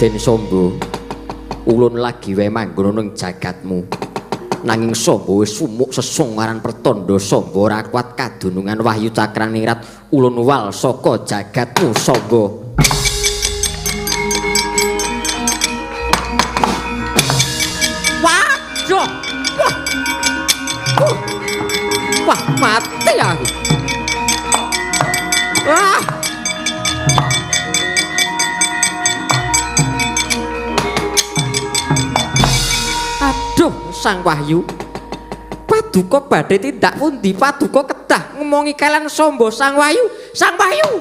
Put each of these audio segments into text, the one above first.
Raden Samba, ulun lagi wae manggon ning jagatmu. Nanging Samba wis sumuk sesung aran pertanda Samba ora kuat kadunungan Wahyu Cakraningrat ulun wal saka jagatmu Samba. Waduh. Wah, mati aku. Aduh, Sang Wahyu. Paduka badhe tindak pundi? Paduka kedah ngomongi kalian Samba Sang Wahyu. Sang Wahyu.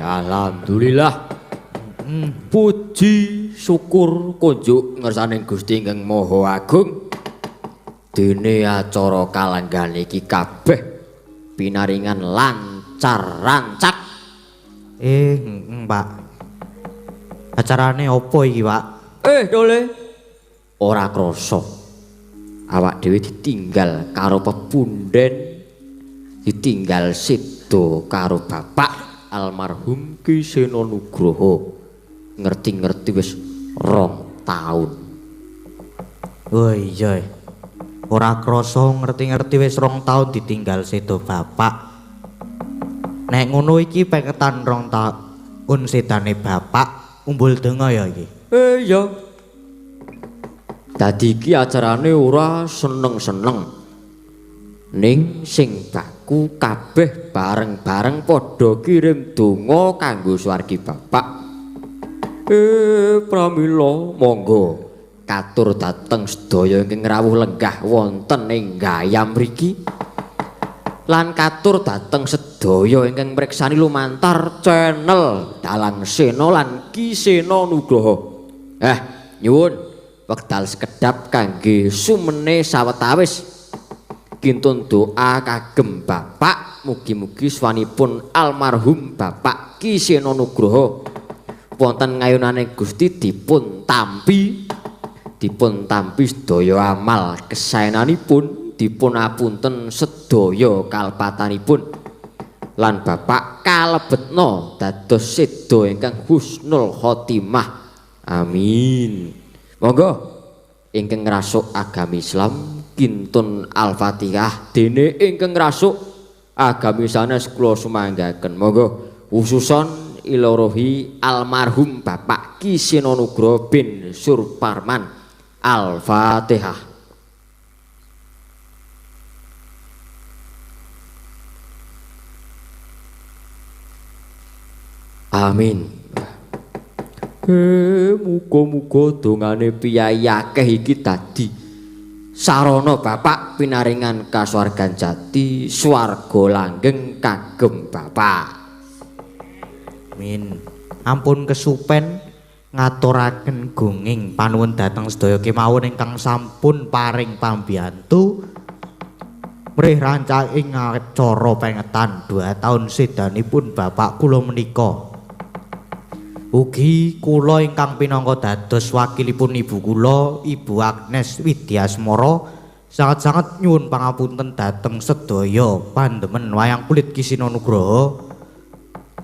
Alhamdulillah. Puji syukur kunjuk ngersaning Gusti Ingkang Maha Agung. Dene acara kalanggan iki kabeh pinaringan lancar rancak. Pak. Acarane opo iki, Pak? Dole. Ora krasa. Awak dhewe ditinggal karo pepunden, ditinggal sedo karo bapak almarhum Ki Sena Nugroho. Ngerti-ngerti wis 2 taun. Oh iya. Ora krasa ngerti-ngerti wis 2 taun ditinggal sedo bapak. Nek ngono iki pengetan 2 taun sedane bapak umbul denga ya iki. Iya. Dadi iki acarane ora seneng-seneng. Ning sing baku kabeh bareng-bareng padha kirim donga kanggo swargi bapak. Pramila monggo katur dateng sedaya ingkang rawuh lenggah wonten ing Gayam mriki. Lan katur dateng sedaya ingkang mriksani lumantar channel Dalang Sena lan Ki Sena Nugroho. Nyuwun wekdal sekedap kangge sumene sawetawis kintun doa kagem bapak mugi-mugi swanipun almarhum bapak Ki Sena Nugroho wonten ngayunane Gusti dipun tampi sedaya amal kesaenanipun, dipun apunten sedaya kalpatanipun lan bapak kalebetna dados seda ingkang husnul khotimah. Amin. Monggo ingkang ngrasuk agami Islam kintun Al-Fatihah dene ingkang ngrasuk agami sanes kula sumanggaken. Monggo khususon ilorohi almarhum Bapak Ki Seno Nugroho bin Surparman. Al-Fatihah. Amin. Muga-muga dongane piyai akeh iki dadi sarana Bapak pinaringan kasuwargan jati, swarga langgeng kagem Bapak. Amin. Ampun kesupen ngaturaken gunging panuwun dhateng sedaya kemawon ingkang sampun paring pambiyantu mrih rancaking acara pengetan 2 taun sedanipun Bapak kula menika. Ugi kula ingkang pinangka dados wakilipun ibu kula, Ibu Agnes Widyasmara, sangat-sangat nyuwun pangapunten dhateng sedaya pandemen wayang kulit Ki Seno Nugroho.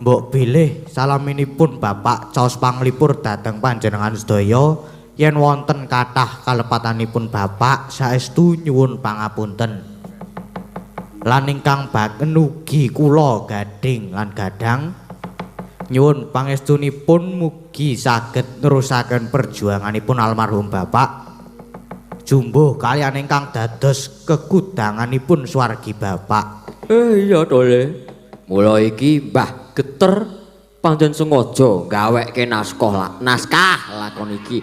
Mbok bilih salaminipun Bapak caos panglipur dhateng panjenengan sedaya, yen wonten kathah kalepatanipun Bapak saestu nyuwun pangapunten. Lan ingkang baken ugi kula gading lan gadang nyuwun pangestunipun mugi saged nerusaken perjuanganipun almarhum Bapak jumbuh kaliyan ingkang dados kekudanganipun swargi Bapak. Iya to Le. Mula iki Mbah Geter pancen sengaja gaweke naskah lakon iki.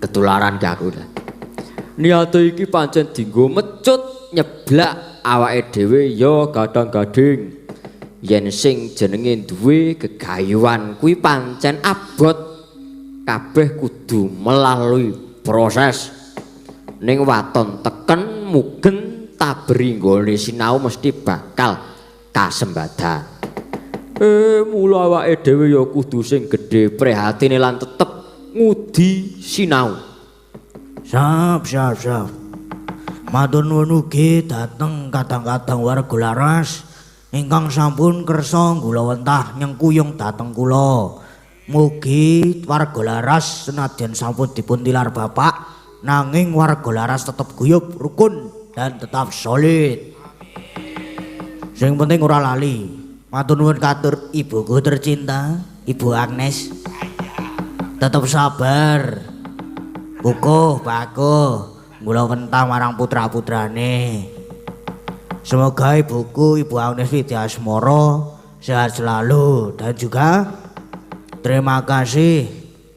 Ketularan gak aku. Niate iki pancen dienggo mecut nyeblak awake dhewe ya gadang-gading. Yen sing jenenge duwe gegayuhan kuwi pancen abot, kabeh kudu melalui proses. Ning waton teken mugeng tabri nggone sinau mesti bakal kasembadan. Mula awake dhewe ya kudu sing gedhe prihatine lan tetep ngudi sinau. Siap. Matur nuwun ugi dhateng kadang-kadang warga laras ingkang sampun kersa nggulawentah nyengkuyung dhateng kula. Mugi warga laras senadyan sampun dipun tilar Bapak, nanging warga laras tetep guyub, rukun dan tetap solid. Sing penting ora lali. Matur nuwun katur ibuku tercinta, Ibu Agnes. Tetep sabar. Bukuh, bakuh, nggulawentah marang putra-putrane. Semoga ibuku Ibu Agnes Widyasmara sehat selalu dan juga terima kasih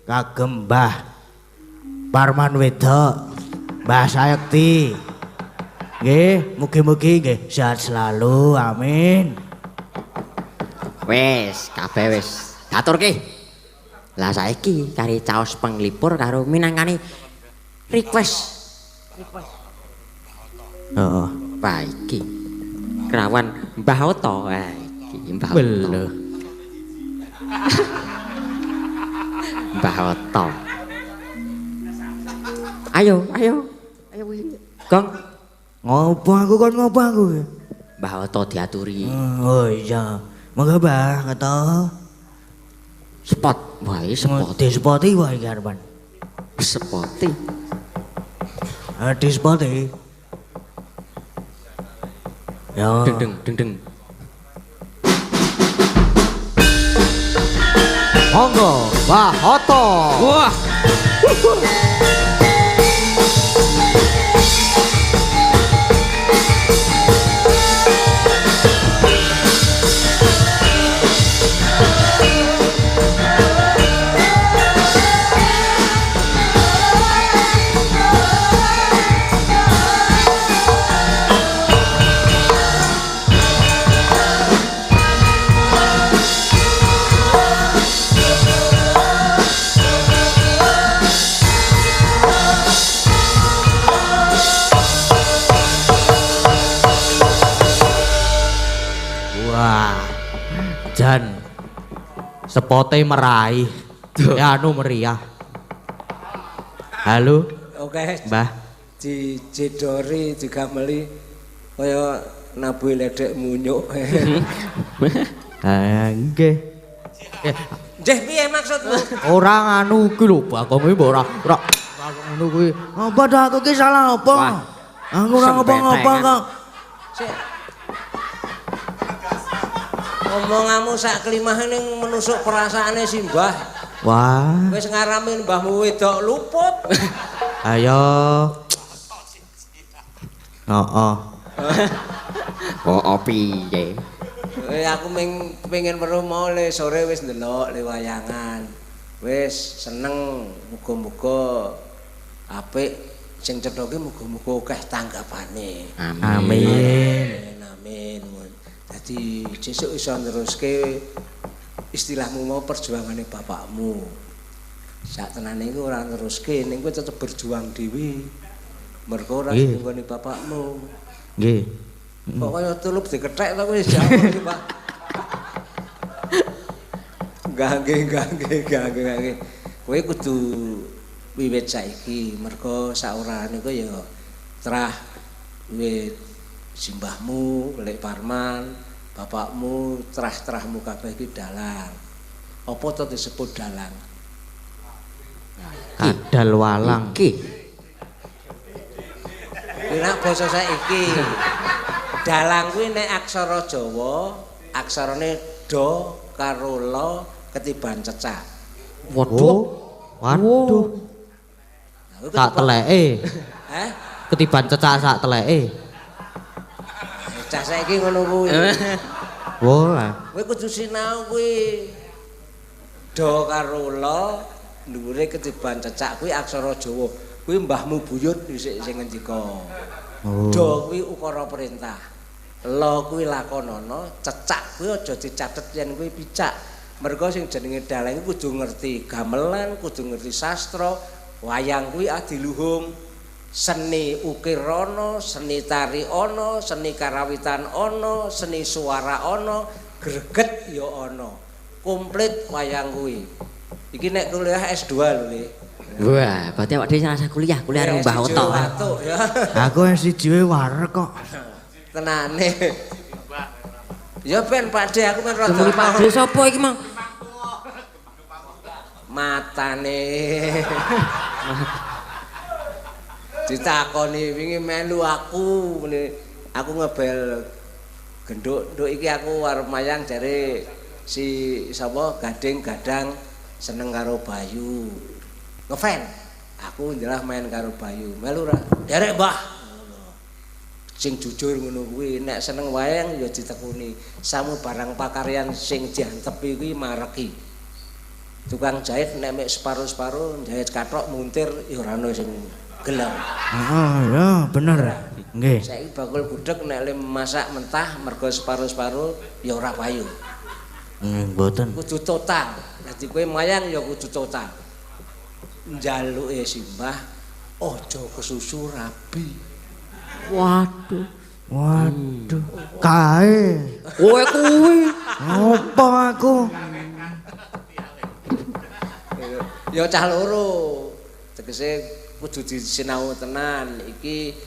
kagem Mbah Parman Wedok, Mbah Sayekti. Nggih, mugi-mugi nggih sehat selalu. Amin. Wis, kabeh wis. Katurke. Lah saiki kari caos penglipur karo minangkani request. Heeh. Apa iki? Kerawan Mbah Oto. Iki Mbah Oto. Beluh. Mbah Oto. Ayo. Gong. Ngopo aku? Mbah Oto diaturi. Oh iya. Monggo Mbah, kata. Spot. Wae spot. Dispoti wae karepan. Spoti. Dispoti. Ya. Deng. Monggo Mbah Oto. Wah. Jan sepote meraih ya anu meriah. Halo Oke, Mbah, di Cidori juga meli kaya nabuh ledek munyuk. nggih Deh piye maksudmu? Ora nganu iki lho, Bagong iki mbok ora ngono kuwi. Apa dah aku ki salah apa? Wah, Aku ora ngapa-ngapa kok. Sik. Omonganmu sak klimahe ning menusuk perasaane Simbah. Wah, Wis ngarami mbahmu wedok luput. ayo. Heeh. Oh, piye? Aku pengen weruh mau le sore wis ndelok le wayangan. Wis seneng muga-muga apik sing cetha ki muga-muga akeh tanggapane. Amin. Amin. Dadi sesuk iso neruske istilahmu mau perjuangane bapakmu. Sak tenane iku ora neruske ning kowe tetep berjuang dhewe. Mergo ora nggone bapakmu. Nggih. Kok kaya tulup dikethek to wis jawab iki, Pak. Gangge. Kowe kudu wiwit saiki mergo saurane ku ya trah wiwit simbahmu, Lek Parman, bapakmu, trah-trahmu kabeh iki dalang. Apa to disebut dalang? Kadal walang. Iki. Nek basa saiki. Dalang kuwi nek aksara Jawa, aksarane do karo lo ketiban cecak. Waduh. Waduh. Tak teleke. Heh? Ketiban cecak sak teleke. Cah saiki ngono kuwi. Wah. Kowe kudu sinau kuwi. Do karo lo dhuwure ketiban cecak kuwi aksara Jawa. Kuwi mbahmu buyut dhisik sing ngendika. Do kuwi ukara perintah. Lo kuwi lakonana, cecak kuwi aja dicatet yen kuwi picak. Mergo sing jenenge dalang kudu ngerti gamelan, kudu ngerti sastra, wayang kuwi adiluhung. Seni ukir ana, seni tari ana, seni karawitan ana, seni suara ana, greget ya ana. Komplit wayang kuwi. Iki nek kuliah S2 lho, Le. Wah, berarti awak dhewe rasa kuliah nang Mbah Oto. Ya. Aku siji wae warek kok. Tenane. Ya ben Pakde aku men rada Temui Pak Dre sapa iki, Mang? matane. Ditakoni wingi melu aku ngebel genduk iki aku arep mayang jare si sapa Gading Gadang seneng karo Bayu. Ngefan. Aku njelah main karo Bayu. Melu ra? Derek, Mbah. Sing jujur ngono kuwi nek seneng wayang ya ditekuni. Samu barang pakaryan sing diantepi kuwi mareki. Tukang jahit nek mek separo-separo jahit kathok muntir ya ora ono sing gelem. Heeh, ya bener. Nggih. Saiki bakul gudeg nek le masak mentah mergo separo-separo ya ora payu. Mboten. Kudu total. Dadi kowe mayang ya kudu total. Njaluke Simbah aja kesusu rabi. Waduh. Waduh. Kae. Kowe kuwi. Apa aku? Ya cah loro. Tegese kudu disinau tenan. Iki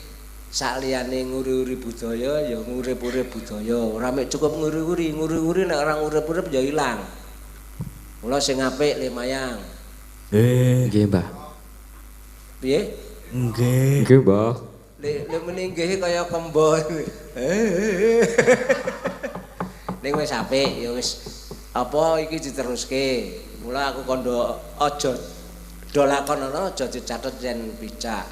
sakliyane nguri-uri budaya ya ngurip-urip budaya. Ora mek cukup nguri-uri, nguri-uri nek ora ngurip-urip ya ilang. Mula sing apik le mayang. Nggih, Mbah. Piye? Nggih. Nggih, Mbah. Le meninggihe kaya kembon. Ning wis apik ya wis apa iki diteruske. Mula aku kondo aja do lakonana aja dicatet yen picak.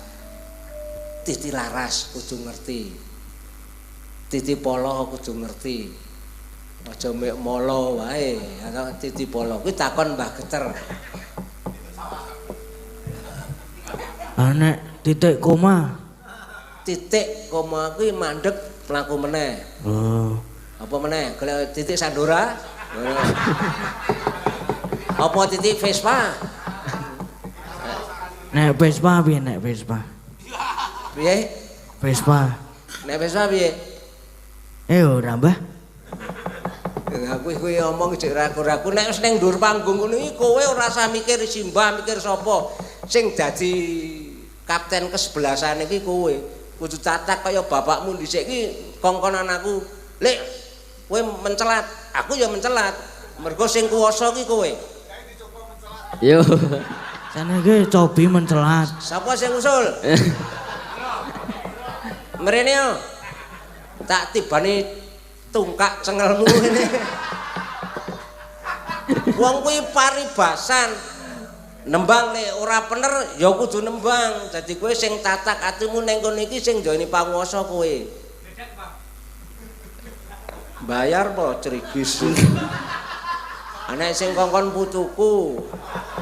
Titi Laras kudu ngerti. Titi Polo kudu ngerti. Aja mek molo wae, ana Titi Polo kuwi takon Mbah Geter. Anek titik koma. Titik koma kuwi mandeg mlaku meneh. Oh. Apa meneh? Golek titik Sandora? Apa titik Vespa? Nek Vespa piye nek Vespa? Piye? Vespa. Nek Vespa piye? Ora, Mbah. Aku kuwi omong jek ragu-ragu nek wis ning dhuwur panggung ngono iki kowe ora usah mikir Simbah, mikir sapa. Sing dadi kapten kesebelasan iki kowe. Kudu tatak kaya bapakmu dhisik iki kongkonan aku. Lek kowe mencelat, aku ya mencelat. Mergo sing kuwasa ki kowe. Yo. Sana iki cobi mencelat. Sapa sing usul? Mrene yo. Tak tibani tungkak cengelmu ngene. Wong kuwi paribasan. Nembang nek ora bener ya kudu nembang. Dadi kowe sing tatak atimu ning kono iki sing njoini panguwasa kowe. Bayar po cerigis. Anek sing kongkon putuku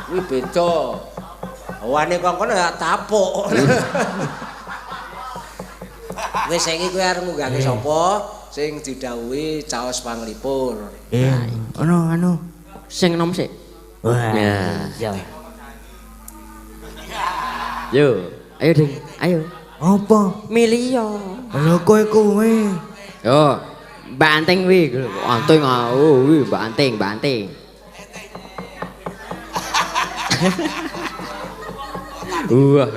kuwi beda. Wane kongkon ya tapuk. Wis saiki kowe arep munggahke sapa sing didhawuhi caos panglipur. Anu. Sing nom sik. Wah. Ya. Yo, ayo Ding, ayo. Apa? Milih yo. Lho kowe kuwi. Yo, Mbak Anting wi, Anting wi Mbak Anting. Wah.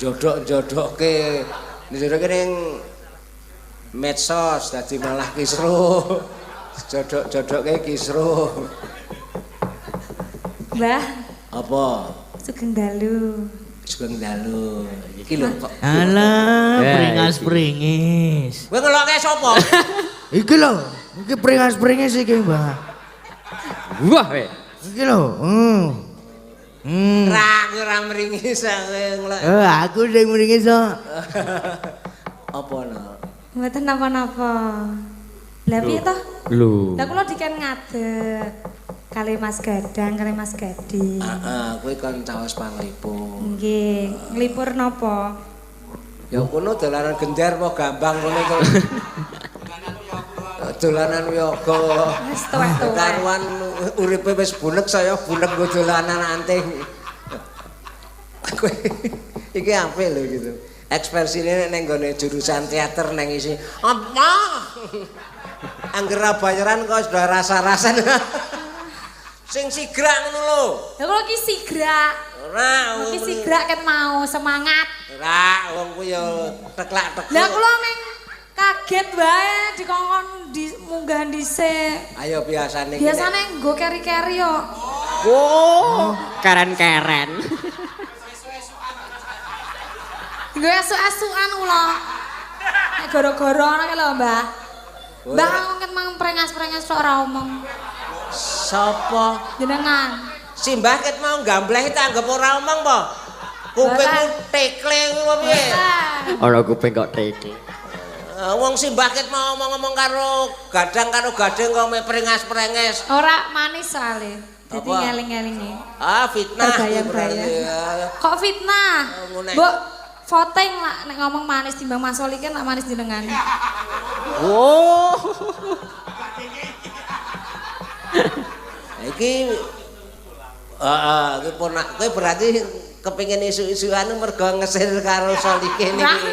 Jodok-jodokke njero ning medsos dadi malah kisruh. Jodok-jodokke kisruh. Mbah, Apa? Sugeng Dalu. Sugeng dalu. Iki lho kok. Alah, Ya, pringas-pringis. Kowe ngelokke sapa? Iki lho, iki pringas-pringis iki, Mbah. Wah, we. Iki lho. Ora mringis kowe ngelok. Aku sing mringis kok. Apa no? Mboten napa-napa. Lah piye toh? Lho. Lah kula diken ngadeg. Kali Mas Gadang, kali Mas Gadi. Heeh, kowe kan caos panglipur. Nggih, nglipur napa? Ya kono dolanan gender apa gambang kono iku. Dolanan wiyaga. Wis tuwek-tuwek. Karuan uripe wis bunek saya bunek nggo dolanan anting. Kowe iki apik lho gitu. Ekspresine ning gone jurusan teater nang isi. Apa? Angger bayaran kok sudah rasa-rasan. Sing sigrak ngono lho. Lah kula ki sigrak. Ora, Ki sigrak ket mau semangat. ora wong ku ya teklak-tekluk. Lah kula meng kaget wae dikongkon munggah dhisik. Ayo biasane iki. Biasane nggo keri-keri yo. Oh, keren-keren. Nggo esuk-esukan kula. Nek gara-gara ana ki lho, Mbah. Mbah mungkin mang prengas-prengas tok ora omong. Sapa? Jenengan. Si Mbah ket mau gambleh tak anggap ora omong po. Kupingmu tekle kuwi piye? Ora kuping kok teke. Wong si Mbah ket mau ngomong karo gadang kok me prengas-prenges. Ora manis soalnya. Dadi Apa? ngeling-ngelingi. Ah, fitnah. Terbayang-bayang. Kok fitnah? Mbok voting lah nek ngomong manis timbang Mas Oli kan manis jenengan. Oh. Iki iki ponak kowe berarti kepengin isu-isuan mergo ngesir karo Solikin iki.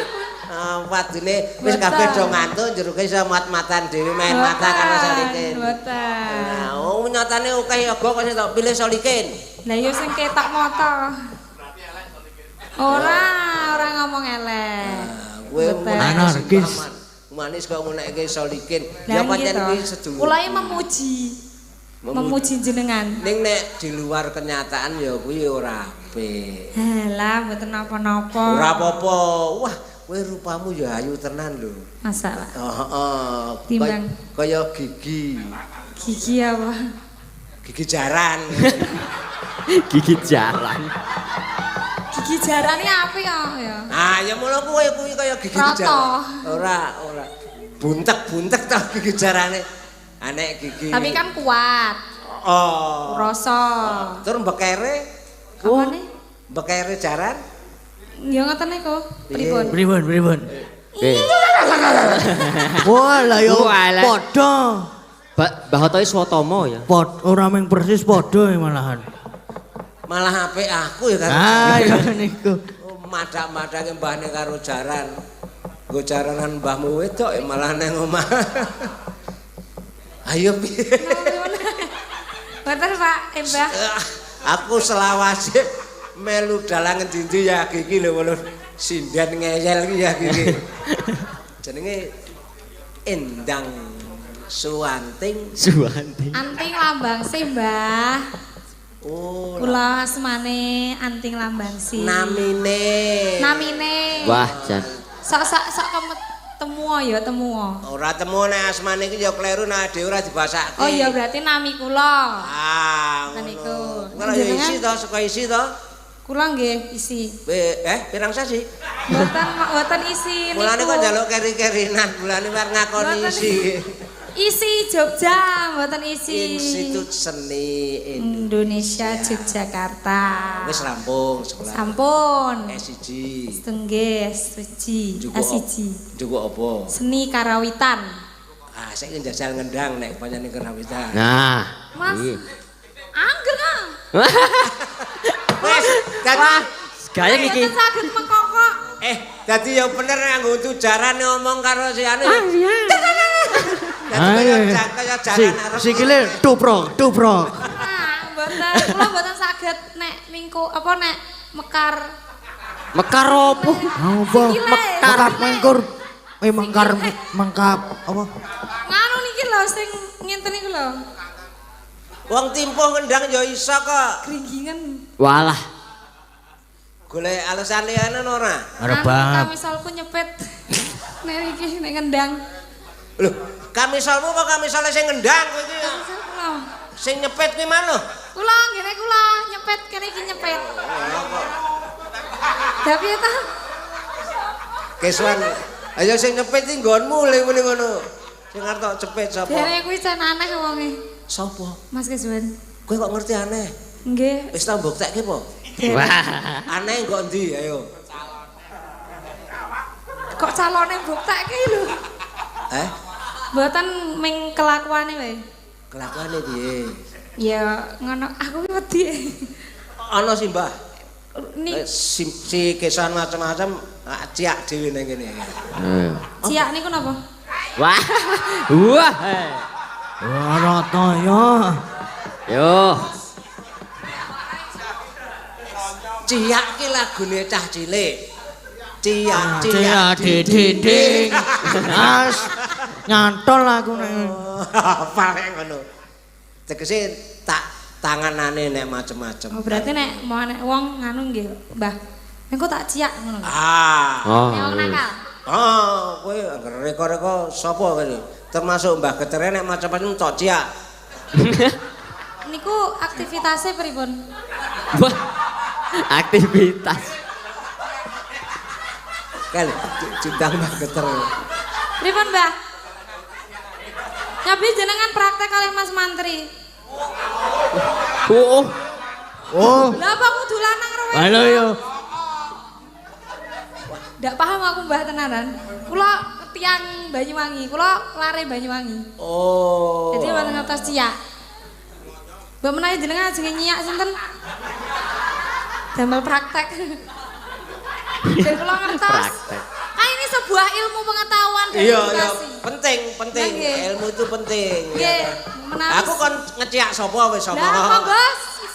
Wadune wis kabeh do ngantuk jeruke iso mat-matan dhewe main mata karo Solikin. Mboten. Nah, nyatane akeh yoga kok sing tak pilih Solikin. Lah yo sing ketok moto. Ora ngomong elek. Kowe Anarkis. manis kok ngunekke Solikin. Lah Ya pancen gitu. kuwi sedulur. Kula memuji jenengan. Ning nek di luar kenyataan ya kuwi ora apik. Halah mboten napa-napa. Ora apa-apa. Wah, kowe rupamu ya ayu tenan lho. Masalah. Heeh. Timbang. Kaya gigi. Gigi apa? Gigi jaran. Gigi jalan. Gigi jarane apik kok ya. Ah, ya mulo kowe kuwi kaya gigi Rata. jaran. Ora. Buntek-buntek ta gigi jarane. Anek gigi. Tapi kan kuat. Oh. Rasa. Tur bekere, Apane? bekere jaran. Ya ngoten niku. Pripun? Pripun? Eh, Wah, lah yo Walah. padha. Mbah Otoy swatama ya. Ora mung persis padha malahan. Malah apik aku ya karo. Ah, ya niku. Madak-madake mbahne karo jaran. Nggo jaranan mbahmu wedok ya malah nang omah. Ayo piye? Bener Pak, Mbah. Aku selawase melu dalang ngendi ya gigi lho lho. sinden ngeyel ki ya iki. Jenenge Endang Suwanting. Anting Lambangsi, Mbah. Oh. Kula asmane Anting Lambangsi. Namine. Wah, Jan. Sok temu ya temu. Ora temu nek asmane iki ya kleru nek dhewe ora dibasake. Oh iya berarti nami kula. Niku. Niku. Kalau isi to, suka isi to. Kula nggih isi. Pirang sasi? Mboten isi niku. Mulane kok njaluk keri-kerinan, mulane war ngakoni isi. Isi Jogja, mboten isi. Institut Seni Indonesia Yogyakarta. Wis rampung sekolah. Sampun. S1. Setengah, suci, asiji. Njukuk apa? Seni karawitan. Ah, saya njajal ngendang nek panjenengan karawitan. Nah. Mas. Iki. Angger ah. Wes, dadi Gayeng iki. Mboten saged mengkokok. dadi ya bener nganggo tujarane omong karo si anu. Sikile tuprok. Nah, mboten kula mboten saged nek mingko apa nek mekar. Mekar opo? Apa? Mekar mengkur. Mengkap apa? Nganu niki lho sing ngenten niku lho. Wong timpuh ngendang ya iso kok. Gringgingan. Walah. Golek alasan liyane ora? Arep banget. Misalku nyepet. Nek iki nek ngendang. Lho, kamisolmu apa kamisole sing ngendang kowe iki? Kula. Sing nyepet kuwi mana? Kula ngene kula nyepet kene iki nyepet. Tapi ta Keswan. Ayo sing nyepet iki nggonmu mule ngono. Sing arep tok cepet sapa? dene kuwi jan aneh wonge. Sapa? Mas Keswan. Kowe kok ngerti aneh? Nggih. Wis tak mbuktekke apa? Wah. Aneh kok ndi ayo. Kok calone buktekke lho. Mboten ming kelakuane wae. Kelakuane piye? Ya ngono aku ki wedi. Ana sih, Mbah. Nih Si kesan macam-macam ciak dhewe ning kene. ciak niku napa? Wah. Wah. Ora to ya. Yo. Ciak ki lagune cah cilik. Ciak Dinding. As nyantol aku nek. Apa kaya ngono. Tegese tanganane nek macem-macem. Oh berarti nek mau nek wong nganu nggih, Mbah. Engko tak ciak ngono. Ah. Nek wong nakal. Kowe reko-reko sapa kowe? Termasuk Mbah Getere nek macam-macam tok ciak. Niku aktivitasnya pripun? Wah. Aktivitas. Kan cundang Mbah Getere. Pripun, Mbah? Nyabi jenengan praktek kali Mas Mantri. Oh. Lah apa kudu lanang ro? Halo yo. Ndak paham aku Mbah tenanan. Kula tiang Banyuwangi, kula lare Banyuwangi. Oh. Jadi wonten ngertos ciak. Mbak menawi jenengan jenenge nyiak sinten? Damel praktek. Dan kula ngertos. Praktek. Kan ini sebuah ilmu pengetahuan dan Iya, edukasi. penting. Nggih. Ilmu itu penting. Nggih, menawi. Aku kon ngeciak sapa wis sapa. Lah monggo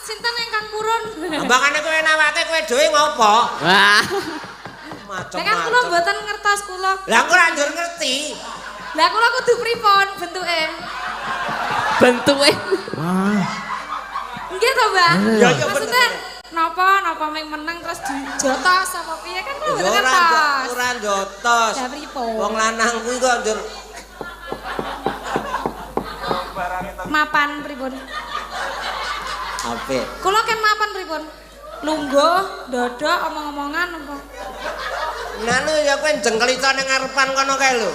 sinten ingkang purun. Mbakane kowe nawake kowe dhewe ngopo? Wah. Nek kan kula mboten ngertos kula. Lah aku ora njur ngerti. Lah kula kudu pripun bentuke? Bentuke. Wah. Nggih to, Mbak? Iya, iya, Maksudnya bener. napa ming meneng terus dijotos apa piye kan kula mboten Ora ngertos. ora njotos. Lah pripun? Wong lanang kuwi kok njur Mapan pripun? apik. Kula ken mapan pripun? Lungguh, dodok, omong-omongan apa? Nanu ya kowe jengkelita ning ngarepan kono kae lho.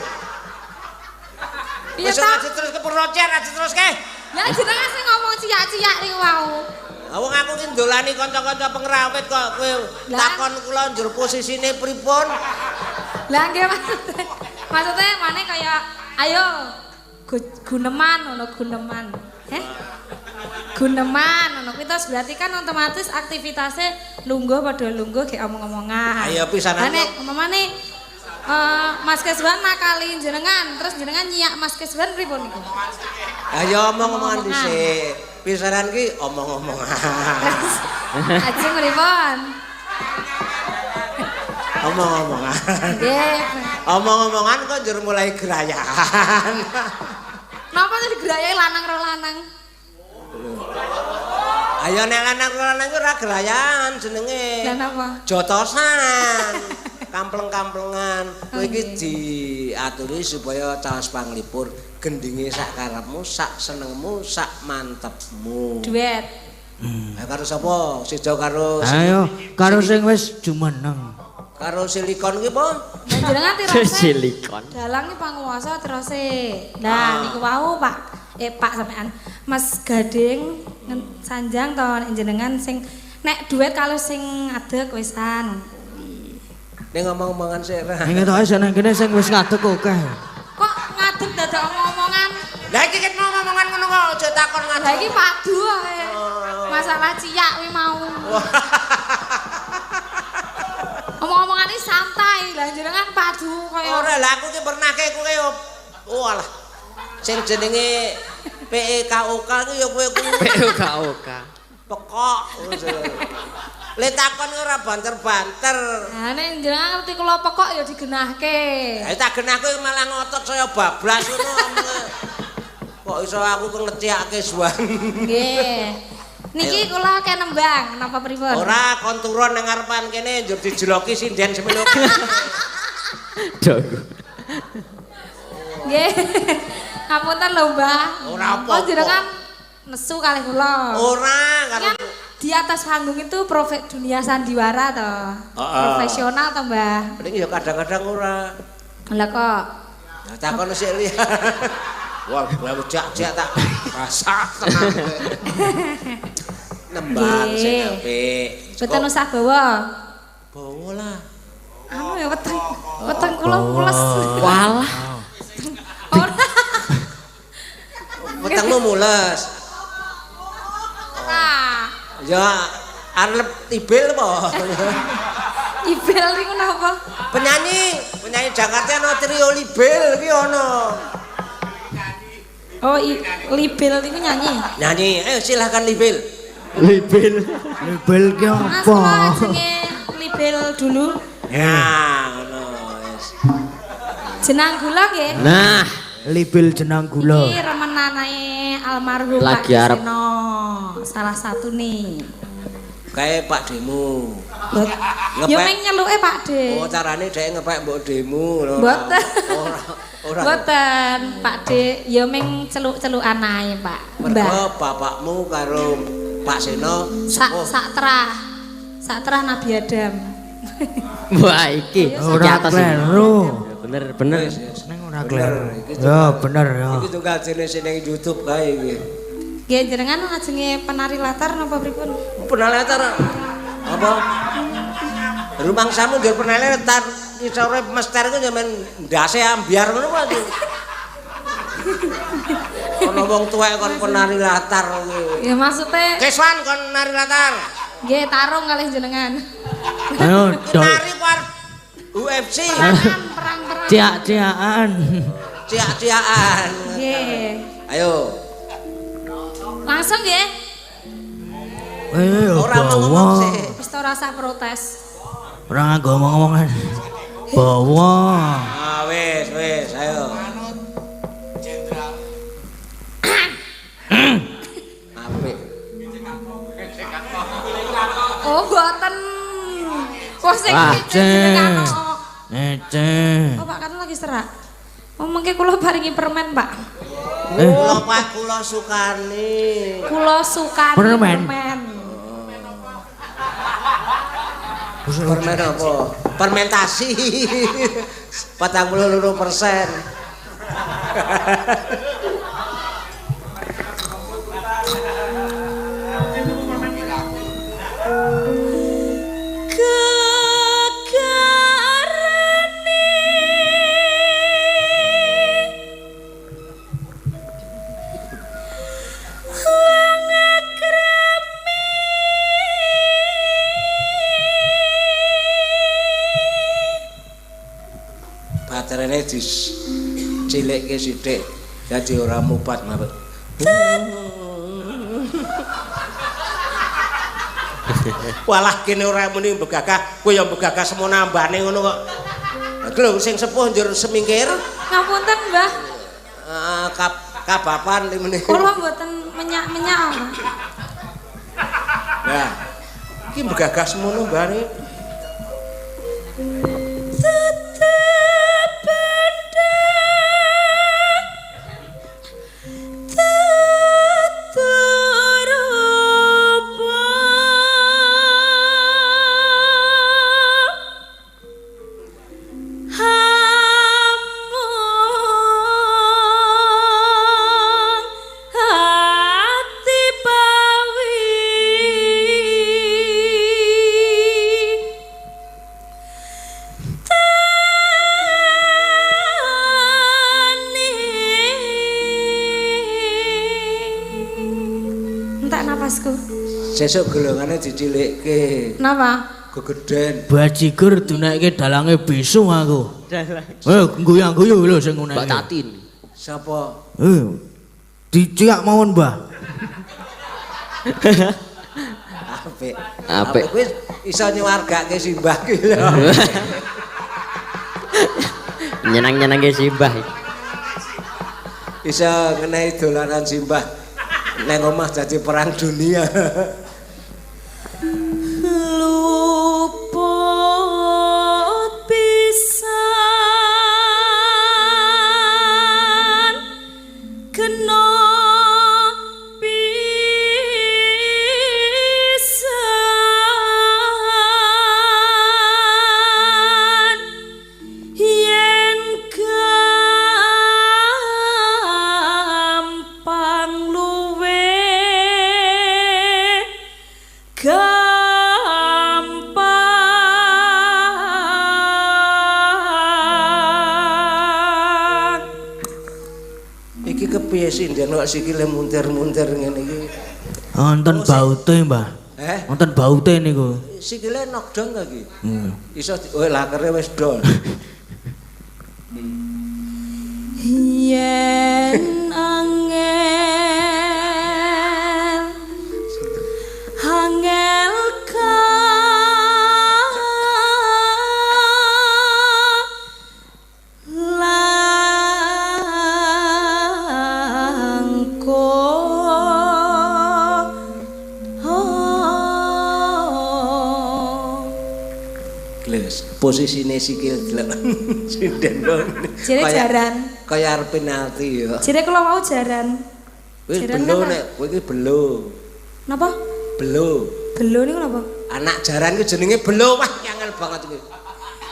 Piye Wis ta? aja terus ke procer, aja terus ke. Lah jenengan sing ngomong ciak-ciak niku wau. Wong aku ki ndolani kanca-kanca pengrawit kok kowe Lah. takon kula njur posisine pripun? Lah nggih maksudnya mana kayak ayo guneman ngono guneman. Guneman ngono kuwi terus berarti kan otomatis aktivitasnya lungguh padha lungguh ge omong-omongan. Ayo pisanan. Lah nek umpamane Mas Keswan nakali jenengan terus jenengan nyiak Mas Keswan pripun niku? Ayo omong-omongan dhisik. Pisanan ki omong-omongan. Ajeng pripun? omong-omongan. Nggih. Omong-omongan kok njur mulai gerayan. Napa sih digerayai lanang karo lanang? Ayo nek lanang-lanang ora gerayan jenenge. Lah napa? Jotosan. Kampleng-kamplengan. Kowe iki diaturi supaya caos panglipur gendinge sak karepmu, sak senengmu, sak mantepmu. Duet. Karo sapa? Sida karo Ayo, karo sing wis jumeneng. karo silikon ki apa? Jenengan tirose. Silikon. Dalang iki panguwasa terose. Nah, niku wau Pak. Pak sampean. Mas Gading sanjang to nek jenengan sing nek duet kalau sing adeg wisan. Ning ngomong-omongan sik ra. Ning ketoke seneng kene sing wis ngadeg akeh. Kok ngadeg dadak omong-omongan? Lah iki ket ngomong-omongan ngono kok aja takon Lah ngadeg. iki padu ae. Masalah ciyak kuwi mau. Omong-omongan iki santai, lah jenengan padu kaya Ora lah aku ki pernahke kowe walah. Sing jenenge PEKOK ki ya kowe kuwi PUKOK. pekok. Le takon ora banter-banter. Nah, nek jenengan ngerti kula pekok ya digenahke. Ha tak genah kowe malah ngotot saya bablas ngono. Kok iso aku ngecekake suwan. Nggih. Niki kula kenembang napa pripun? Ora konturon nang ngarepan kene njur dijeloki sinden semene. Dogo. Nggih. Ngapunten lho, Mbah. Ora apa-apa. Oh, jenengan nesu kalih kula. Ora karo Kan di atas panggung itu dunia sandiwara toh. Profesional toh, Mbah. ning ya kadang-kadang ora. Lah kok Nah, takon sik li. Wah, jak-jak tak basah tenan. Nembang sing apik. Boten usah bawa. Bawa lah. Anu ya weteng. Weteng kula mules. Walah. Ora. Wetengmu mules. Ora. Ya arep tibil apa? Ibel niku napa? Penyanyi Jakarta ana trio Libel iki ana. Oh, Libel niku nyanyi. Nyanyi, ayo silahkan Libel. Libel. Label ki Mas apa? kula jenenge Libel dulu. Ya, ngono wis. Jenang gula nggih. Nah, Label jenang Iki gula. remenane almarhum Lagi Pak arep. Seno. Salah satu nih. Kayak Pak Demu. Ya meng nyeluke Pak De. Oh, carane dhek ngepek mbok Demu lho. Mboten. Ora. Mboten, Pak De. Ya meng celuk-celukan ae, Pak. Mbah. Mergo bapakmu karo Pak Seno Sak terah Nabi Adam. wah iki Ora atas. kleru. Bener bener. Ning ora kleru. Ya bener ya. Iki tunggal jenis ning YouTube kae iki. Nggih jenengan ngajenge penari latar napa pripun? Penaletar apa? Rumangsamu nggih penaletar isore mester ku sampean ndase ambyar ngono kok. Ono wong tuwek kon penari latar kuwi. Ya maksudnya Keswan kon nari latar. nggih tarung kalih jenengan. Ayo dol. Nari kuar UFC. Perang-perang. Ciak-ciakan. Ciak-ciakan. Nggih. Ayo. Langsung nggih. Ayo Ora ngomong bawa. sih. Wis ora rasa protes. Ora nganggo ngomong-ngomongan. Bawa. Ah wis, ayo. Apik. Oh, mboten. Wah, sing Wah, jenengan. Ece. Oh, Pak kan lagi serak. Oh, mengke kula paringi permen, Pak. Kula Pak kula sukani. Kula suka Permen. Permen apa? Fermentasi. 42%. Baterene dicilikke sithik dadi ora mupat mabuk. Walah kene ora muni begagah, kowe ya begagah semono ambane ngono kok. Lho sing sepuh njur semingkir. Ngapunten, Mbah. Kabapan meni. Kula mboten menyak-menyak, Mbah. Nah. Iki begagah semono mbane. Entek napasku. Sesuk golongane dicilikke. Napa? Gegeden. Bajigur dunekke dalange bisu aku. Guyang-guyu lho sing ngene. Mbak Tatin. Sapa? Diciak mawon, Mbah. Apik. Apik. Kuwi iso nyuwargake simbah ki lho. Nyenang-nyenangke simbah. Iso ngenehi dolanan simbah. Neng omah dadi perang dunia. Luput pisan kena pisan yen gampang luwe gampang. Iki kepiye sinden kok sikile muntir-muntir ngene iki? Wonten baute, Mbah. Wonten baute niku. Sikile knockdown ta iki? Iso lakere wis dol. Yen angel Gles, posisine sikil delok. Sinden kok. Jere jaran. Kaya arep penalti ya. Jere kula mau jaran. Wis Jaran belo apa? nek kowe iki belo. Napa? Belo. Belo niku napa? Anak jaran ku jenenge belo. Wah, angel banget iki.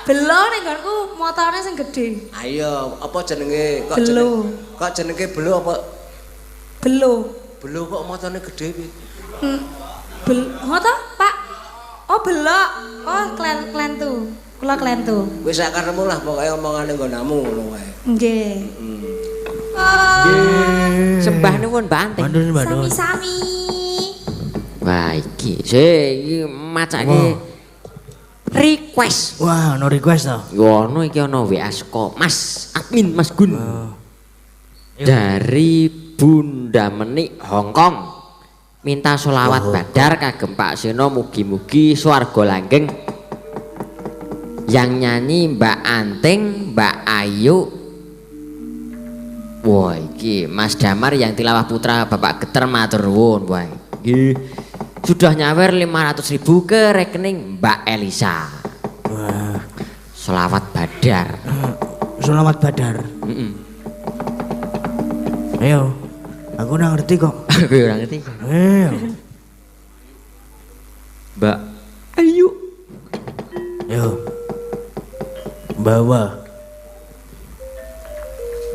Belo ning nggonku motone sing gedhe. Ayo, apa jenenge Belo. Kok jenenge belo apa? Belo. Belo kok motone gedhe kuwi. Ngoto, Pak? Oh, belok. Oh, klentu. Kula klentu. Wis sak karepmu lah pokoke omongane nggonamu ngono wae. Nggih. Sembah nuwun Mbak Anteng. Mandun. Sami-sami. Wah iki macake request. Wah, ono request to. Ngono iki ana WA saka Mas admin Mas Gun. Dari Bunda Menik Hongkong. Minta sholawat badar kagem Pak Seno mugi-mugi swarga langgeng. Yang nyanyi Mbak Anteng, Mbak Ayu. Wah iki Mas Damar yang tilawah putra Bapak Geter matur nuwun. Wah iki sudah nyawer 500.000 ke rekening Mbak Elisa. Wah, Sholawat badar. selamat badar. Ayo, aku ora ngerti kok. Aku ora ngerti. Ayo. Mbak Ayu. Yo. Bawa.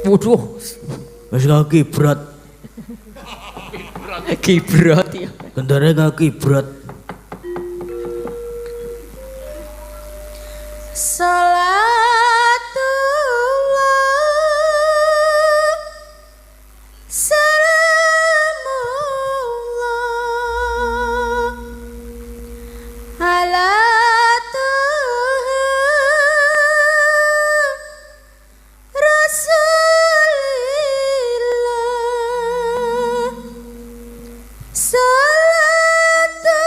Waduh, Wis kau kibrat. kibrot ya. Kendare kau kibrat. Salatullah salamullah ala Tuhan Rasulillah salatu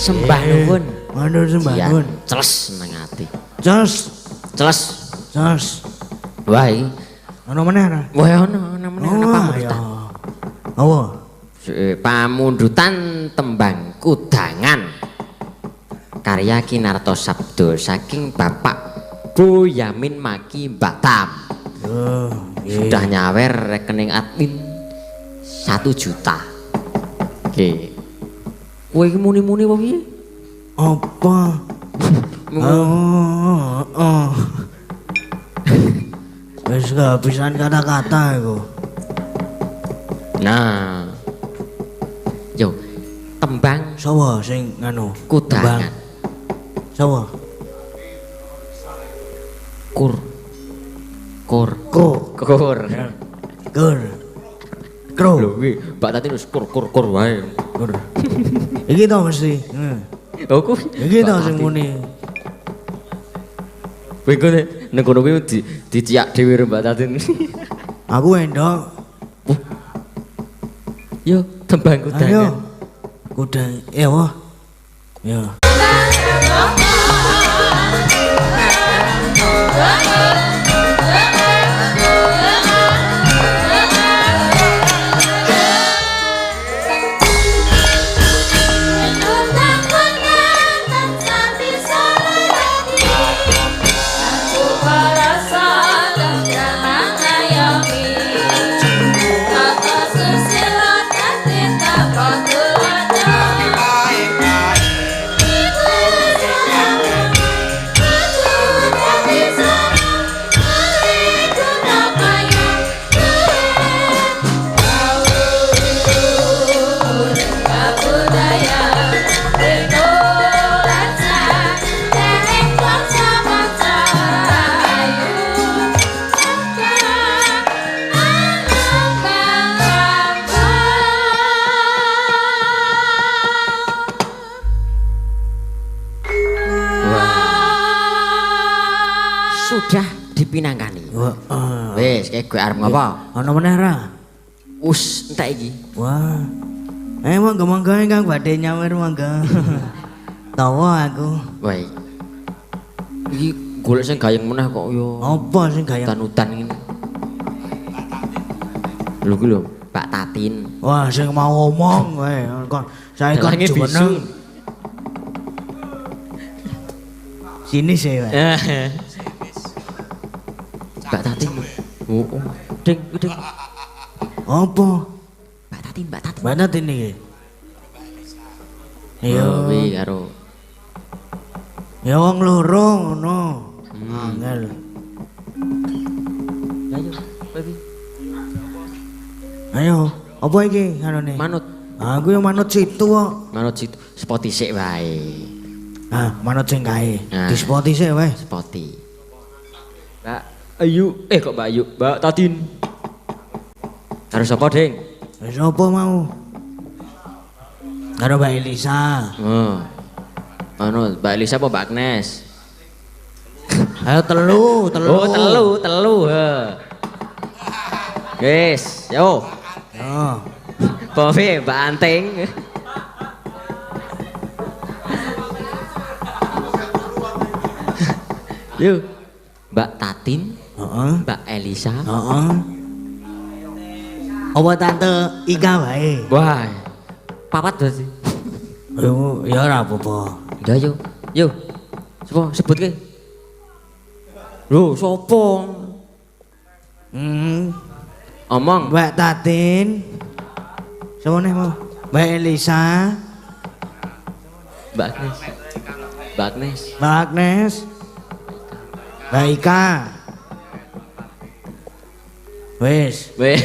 Sembah nuwun. Matur sembah nuwun. Celes nang ati. Ces. Wae. Ana meneh ana. Wae ana meneh ana pamundutan. Apa? Pamundutan tembang kudangan. Karya Kinarto Sabdo saking Bapak Boyamin Maki Batam. Sudah nyawer rekening admin 1 juta. Oke. Kowe iki muni-muni apa piye? Apa? Wis kehabisan kata-kata iku. Nah. Yo, tembang Sapa sing nganu? kudangan. Sapa? Kur. Kro. Lho kuwi Mbak Tati wis kur wae. Kur. Iki to mesti. Oh ku. Iki to sing muni. Kowe kene nang kono kuwi diciak dhewe karo Mbak Tati. Aku endok. Yo, tembang kudangan. Ayo. Kudang. Ya wah. Ya. Susilo kowe arep ngapa? Ana meneh ra? Us entek iki. Wah. Monggo-monggo Kang badhe nyawir monggo. Tawa aku. Wae. Iki golek sing gayeng meneh kok yo. Apa sing gaya? Udan-udan ngene. Lho ku lho, Pak Tatin. Wah, sing mau ngomong wae kon saya kon Dalange jumeneng. Sini sih wae. Pak Tatin. Oh, ding, ding. Apa? Pak Tatin, Pak Tatin. Mana ini? Iya. Oh, wi karo. Ya wong loro ngono. Angel. Ayo, baby. Ayo, apa iki anone? Manut. Aku yang manut situ kok. Manut situ spoti sik wae. Ah, manut sing kae. Nah. Di spoti sik wae. Spoti. Mbak Ayu, kok Mbak Ayu, Mbak Tatin. Harus apa, Ding? Wis apa mau? Karo Mbak Elisa. Oh. Anu, Mbak Elisa apa Mbak Agnes? Ayo telu. Oh, telu. Guys, yo. Yo. Kopi Mbak Anting. Yuk. Mbak Tatin, Heeh. Mbak Elisa. Heeh. Apa tante Ika wae? Wah. Papat berarti. Yo, ya ora apa-apa. Ya yo. Yo. Sebut ke. Lho, sopo? Omong. Mbak Tatin. Sopo neh mau? Mbak Elisa, Mbak Agnes. Mbak Agnes. Mbak Agnes, Mbak Ika. Wis, Weh.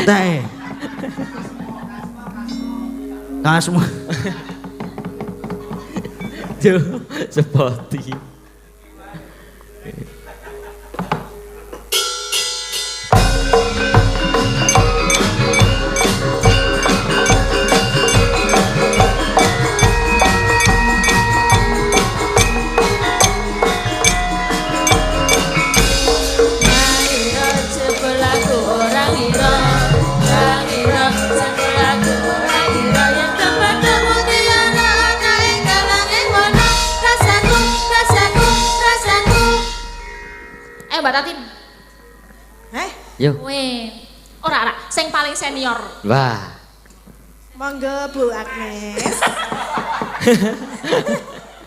entek. Kasmu. Yo, sepoti. Mbak Tatin. Yo. Weh, ora sing paling senior. Wah. Monggo Bu Agnes.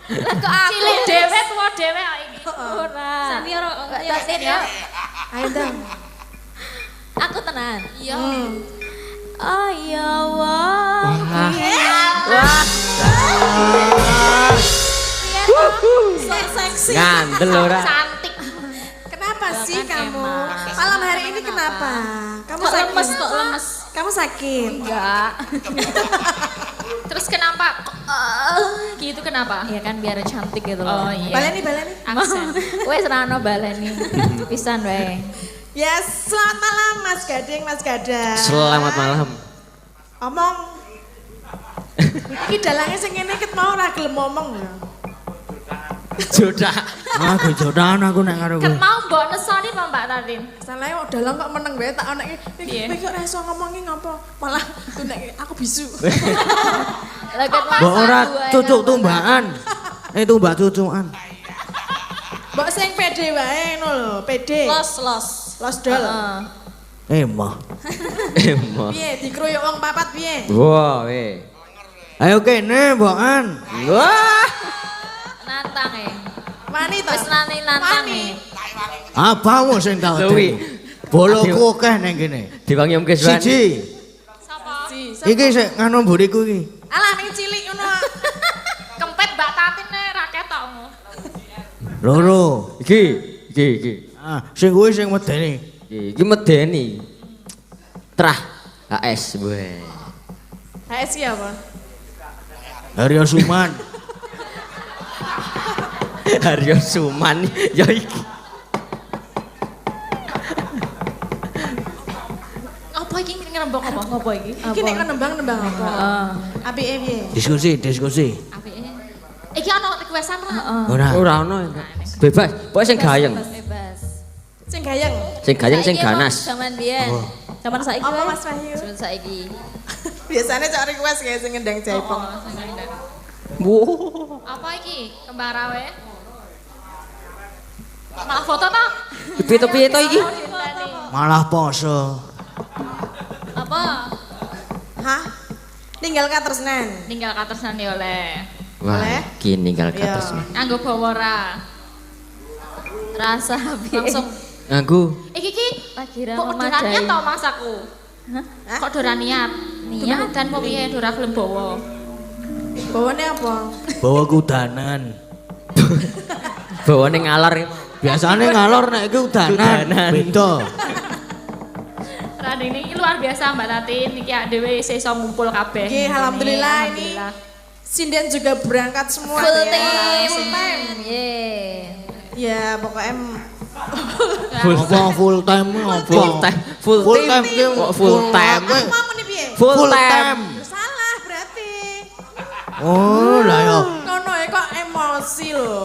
Lah kok aku cilik dhewe tuwa dhewe kok iki. Ora. Senior Ya senior. Ayo dong. Aku tenan. Iya. Oh ya wah. Wah. So seksi. Ngandel ora. Cantik. Kenapa sih Jangan kamu? emang. Malam hari ini kenapa? Kamu Kok sakit? lemes, kok lemes? Kamu sakit? Enggak. Terus kenapa? Gitu kenapa? Ya kan biar cantik gitu loh. Oh iya. Baleni. Aksen. Wes rano baleni. Pisan wae. Yes, selamat malam Mas Gading, Mas Gada. Selamat malam. Omong. Iki dalangnya sing ngene ket mau ora gelem ngomong ya. Jodak. Aku jodohan aku nek karo Ket kowe. mau mbok nesoni apa Mbak Tatin? Salahnya kok dalang kok meneng wae tak anake. Piye? Iki kok ora iso ngomongi ngopo? Malah nek aku bisu. Lah ket Mbok ora cucuk tumbakan. Tumbak cucukan. Mbok sing pede wae ngono lho, pede. Los. Los dol. Mah. Emang. Piye dikroyok wong papat piye? Wah, weh. Ayo kene, Mbokan. Wah. Nantang Wani to? Wis nantang Apamu sing tau Luwi. Boloku akeh ning kene. Diwangi Om Keswan. Siji. Sapa? Iki sik nganu mburiku iki. Alah ning cilik ngono. Kempet Mbak Tatin ra ketok. Loro. Iki. Ah, sing kuwi sing medeni. Iki medeni. Trah. HS, weh. HS ki apa? Haryo Suman. Haryo Suman ya iki. Apa iki ngrembok apa? Ngopo iki? Iki nek nembang-nembang apa? Apike piye? Diskusi. Apike? Iki ana requestan ra? Ora. Ora ono. Bebas, pokoke sing gayeng. Bebas. Sing gayeng sing Saiki ganas. emang Zaman biyen. Zaman saiki. Apa wae. Mas Wahyu? Zaman saiki. Biasanya cari request kayak sing ngendang jaipong. Apa iki? Kembara wae. Malah foto toh? Piye to iki? Malah poso. Apa? Hah? Tinggal katresnan. Ninggal katersan ya oleh. Wah, Boleh? iki ninggal Iya. kates. Nganggo bawa ora. Rasa piye? Langsung Nganggo iki ki Lagi ra kok doran memadai. niat to masaku. Hah? Kok doran niat? Niat? Dan kok piye dora gelem bawa. Bawane apa? Bawa kudanan. bawane ngalar. Biasanya ngalor nek iku udanan. Beda. Randing ini luar biasa Mbak Tatin. Niki dhewe isih iso ngumpul kabeh. Oke, alhamdulillah ini Alhamdulillah. sinden juga berangkat semua. Full ya. time. Full time. Yeay. Ya, pokoknya Apa full time apa? Full Full time. time. Kok full time? ngomong nih piye? Full time. Salah berarti. Oh, lah ya. Nono ya kok emosi loh.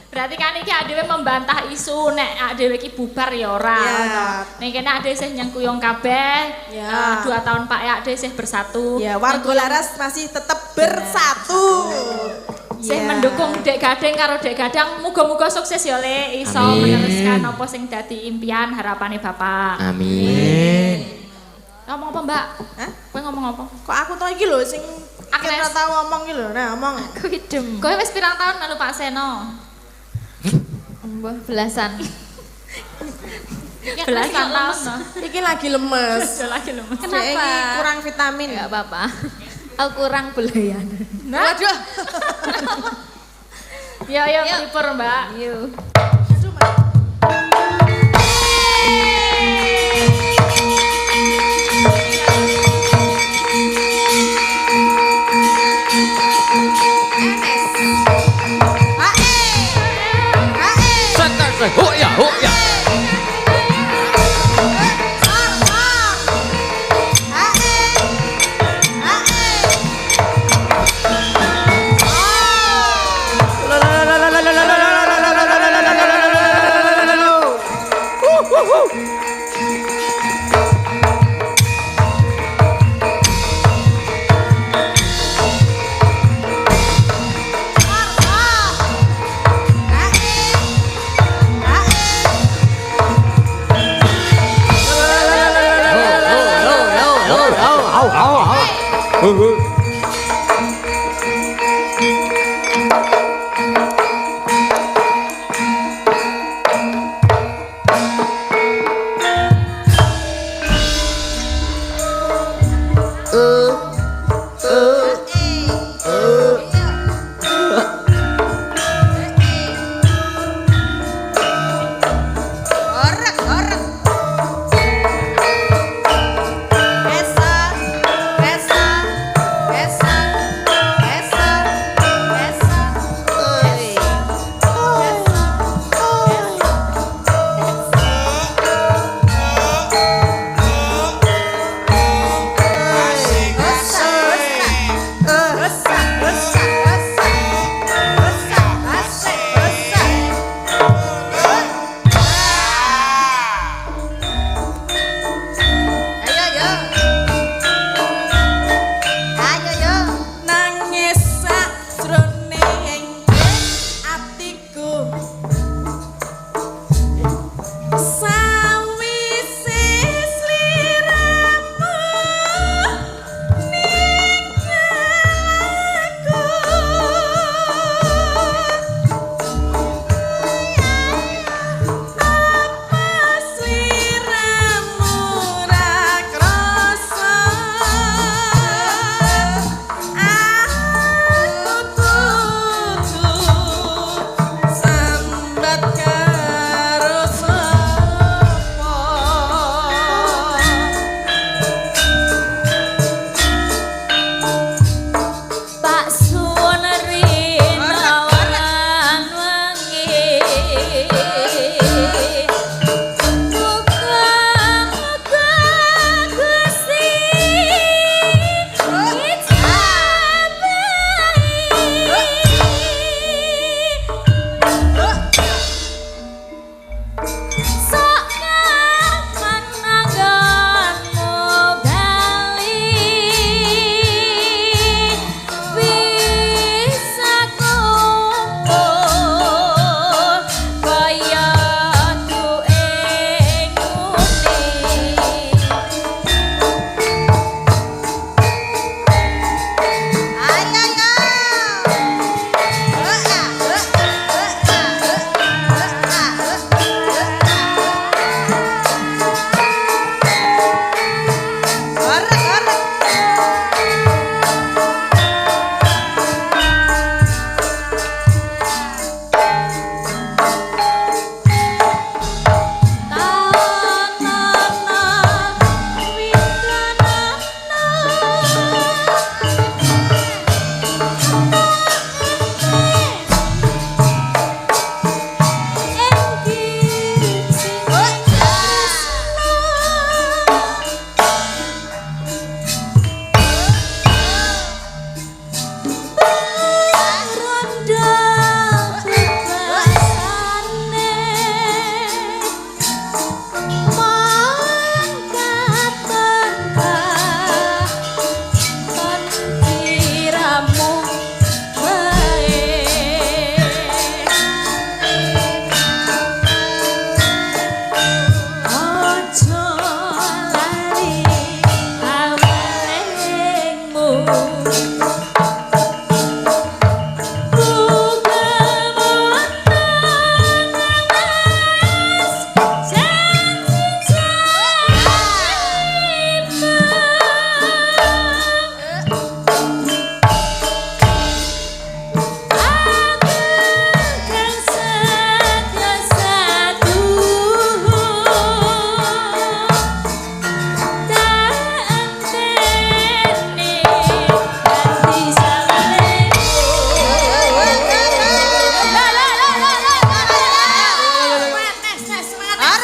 Berarti kan iki dhewe membantah isu nek dhewe iki bubar ya ora. Ya. Nek kene dhewe sih nyengkuyung kabeh. Ya. 2 tahun Pak ya dhewe sih bersatu. Ya, warga Laras masih tetap bersatu. Sih Ya. mendukung Dek Gading karo Dek Gadang muga-muga sukses ya Le iso Amin. meneruskan apa sing dadi impian harapane Bapak. Amin. Ngomong apa Mbak? Hah? Kowe ngomong apa? Kok aku tau iki lho sing Agnes. ora tau ngomong iki lho. Nah, ngomong. Aku idem. Kowe wis pirang tahun melu Pak Seno? Mbah belasan. Belasan tahun. no. Iki lagi lemes. Lagi lemes. Kenapa? Iki kurang vitamin. Enggak apa-apa. Aku kurang belayan. Waduh. Yo yo pripur Mbak. Yuk. Oh ya, oh ya.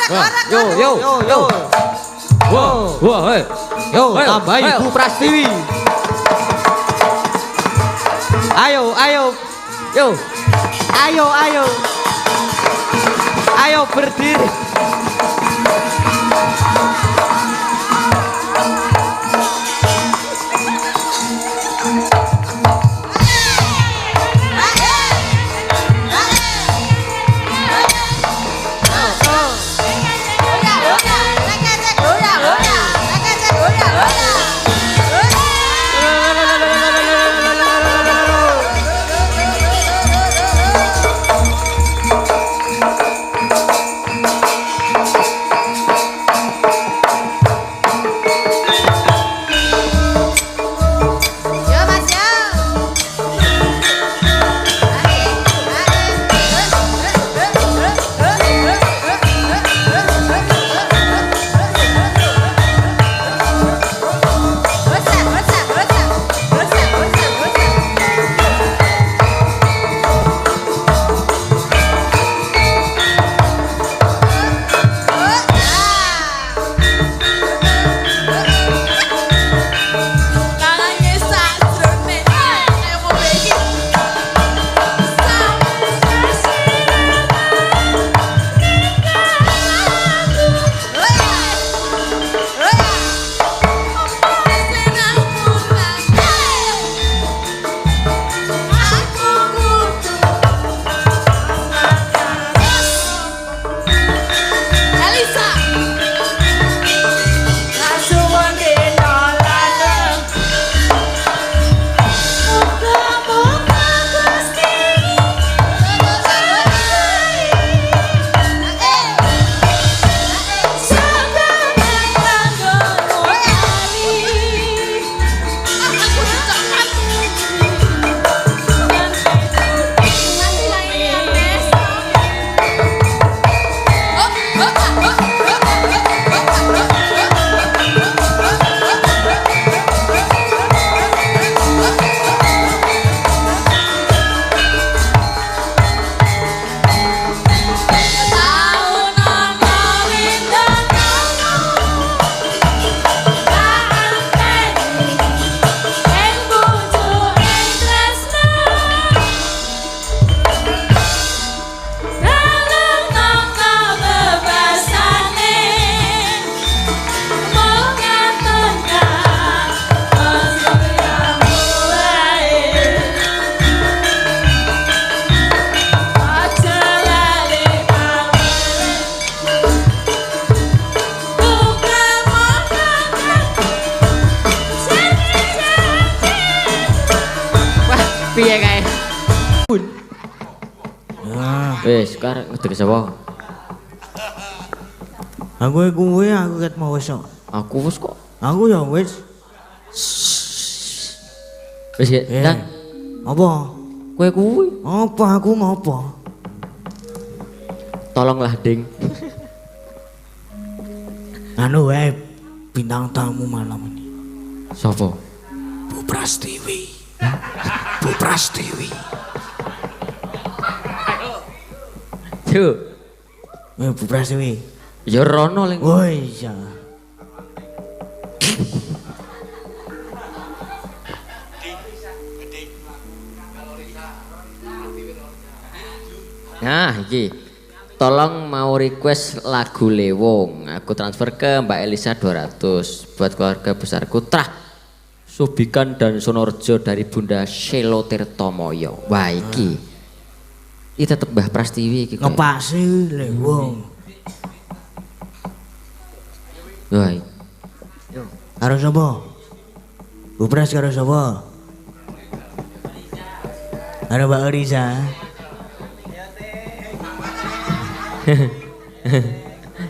Yo. Wah, hei. Yo, Ayo, tambahi ayo. Bu Prastiwi. Ayo. Yo. Ayo berdiri. Piye kae? Wis, sekarang ngedek sapa? Aku kuwi aku ket mau wis kok. Aku wis kok. Aku ya wis. Wis ya, Dan. Apa? Kowe kuwi. Apa aku ngopo? Tolonglah, Ding. Anu wae bintang tamu malam ini. Sapa? Bu Prastiwi. Bu Prastiwi. Yo. Bu Prastiwi. Ya rono ling. Oh iya. Nah, iki. Tolong mau request lagu Lewong. Aku transfer ke Mbak Elisa 200 buat keluarga besarku Trah, Subikan dan Sonorjo dari Bunda Shelo Tirtomoyo. Wah, iki. Iki tetep Mbah Prastiwi iki. Ngepasi Lewong. Wah. Karo sapa? Bu Pras karo sapa? Karo Mbak Risa.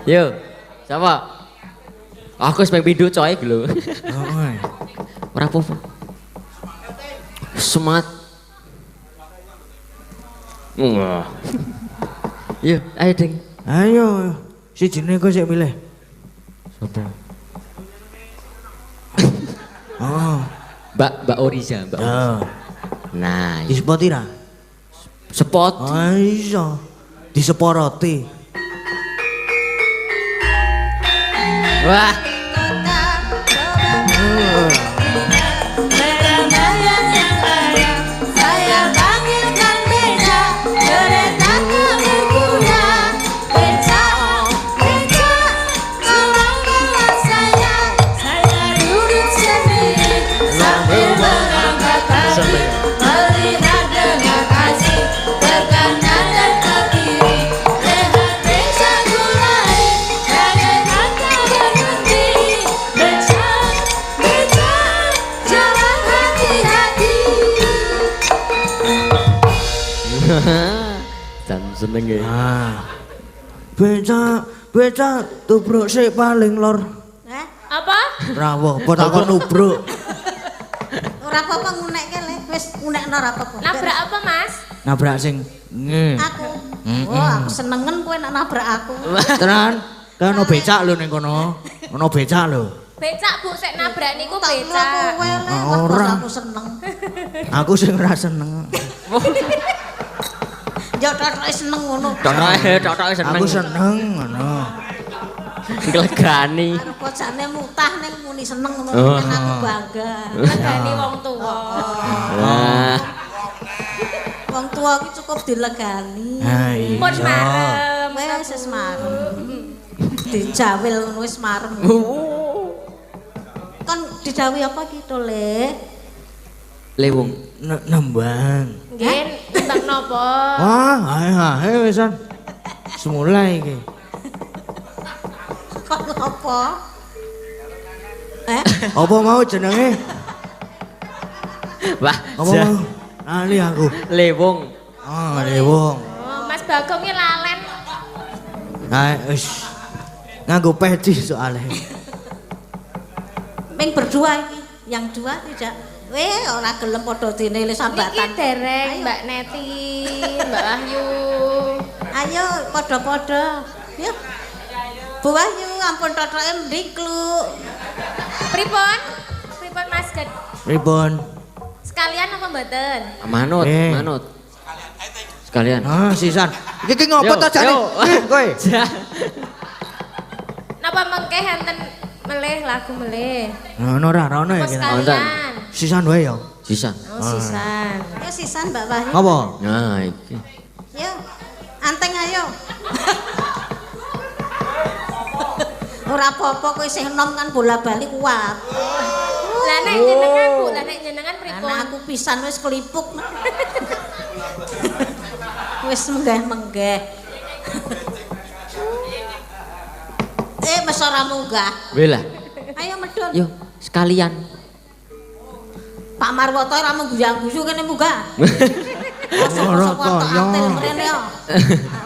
Yo, siapa? Aku wis pengen pindho coy iki lho. Heeh. Ora apa-apa. Semangat. Wah. Yo, ayo Ding. Ayo, sijine kok sik milih. Sopo? Oh, Mbak Oriza, Mbak. ya. Nah, Di spot ira? spot. Oh iya. Di seporoti. Wah. Saya panggilkan beca, keretaku berkuda. Beca, beca, tolong bawa saya. Saya duduk sendiri sambil berangkat kaki, melihat dengan kasih ke kanan dan ke kiri. Lihat beca gulai, jangan kata berhenti. Beca, beca, jalan hati-hati. Jan seneng ya. Ah. Beca tubruk sik paling lor. Apa? Rawuh, apa takon nubruk. Ora apa-apa ngunekke le. Wis ngunekno ora apa-apa. Nabrak apa, Mas? Nabrak sing Aku. Oh, aku senengen kowe nek nabrak aku. Tenan, kan ono becak lho ning kono. Ono becak lho. Becak Bu sik nabrak niku Tak kira becak. kowe le. Ora. Aku seneng. Aku sing ora seneng. Yo totoke seneng ngono. Totoke seneng. Aku seneng ngono. Glegani. Karo bojane mutah ning muni seneng ngono Oh. kan aku bangga. Legani wong tuwa. Wah. Wong tua iki cukup dilegani. Ha iya. Pun marem. Wis marem. Dijawil ngono wis marem. Kon didhawuhi apa ki to, Le? Lewung. Nembang. Nggih, timbang napa? Wah, ae wisan. Semulai iki. Kon apa? Apa mau jenenge? Wah, Apa mau? Lali aku. lewung. Ah, lewung. Oh, Mas Bagong ki lalen. Nah, wis. Nganggo peci soalnya. Ming berdua iki, yang dua tidak. Ora gelem padha dene le Niki sambatan. dereng Ayo. Mbak Neti, Mbak Wahyu. Ayo padha-padha. Yuk. Bu Wahyu ampun totoke ndiklu. Pripun? Pripun Mas Gad? Pripun? Sekalian apa mboten? Manut, Eh. manut. Sekalian. Ah, sisan. Iki ngopo to jane? Kowe. Napa mengke enten melih lagu melih? Ngono ora ono ya Apa kira. sekalian? Sisan wae ya. Sisan. Oh, sisan. Ya sisan Mbak Wahyu. Apa? Nah, iki. Yo. Anteng ayo. Ora apa-apa kowe isih enom kan bola-bali kuat. Lah nek jenengan Bu, lah nek jenengan pripun? Anak aku pisan wis kelipuk. Wis menggah-menggah. Wis ora munggah. Wela. Ayo medun. Yo, sekalian. Pak Marwoto ora mengguyu-guyu kene munggah. Ora Sapa to, tok yo. atil mrene yo.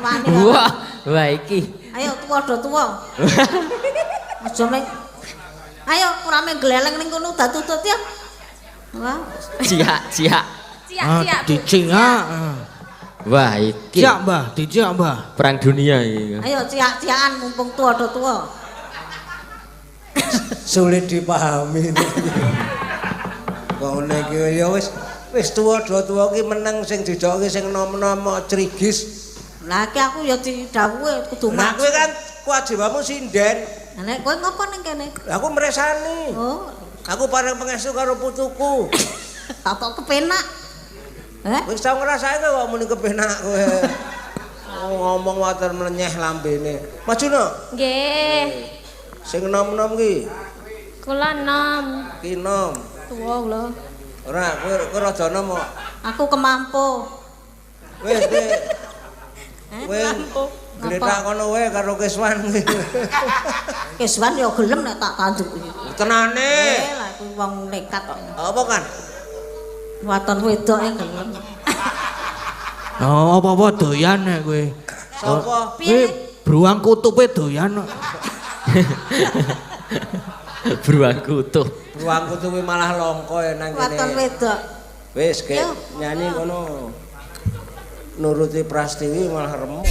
Wani yo. Wah, wah iki. Ayo tuwa do tuwa. Aja meng. Ayo ora meng gleleng ning kono udah tutut ya. Wah, Ciak, ciak. Ciak-ciak Bu. Diciak. Wah, iki. Ciak, Mbah, diciak, Mbah. Perang dunia iki. ayo ciak-ciakan mumpung tuwa do tuwa. Sulit dipahami. Kok ngene iki ya wis tuwa do tuwa ki meneng sing didokke sing nom-nom crigis. Lah iki aku ya didhawuhi kudu Nah mak. kowe kan kewajibanmu sinden. Lah nek kowe ngopo ning kene? Aku mresani. Oh, Aku pareng pengestu karo putuku. tak kok kepenak. Wis tau ngrasake kok muni kepenak kowe. Ngomong water mlenyeh lambene. Maju no. Nggih. Sing nom-nom ki. Kula nom. Ki nom. Tuwa lho. Ora kowe rada nom kok. Aku kemampu. Wis kowe gletak kono wae karo Keswan. Keswan ya gelem nek tak tanduki. Tenane. Lah kuwi wong nekat kok. Apa kan? Waton wedoke gelem. Oh, apa-apa doyan nek kowe. Sapa? Piye? Bruang kutupe doyan kok. Beruang kutuh. Ruangku tuh malah longko ya nang Waton kene. wedok. Wis Yo. nyanyi kono. Nuruti Prastiwi malah remuk.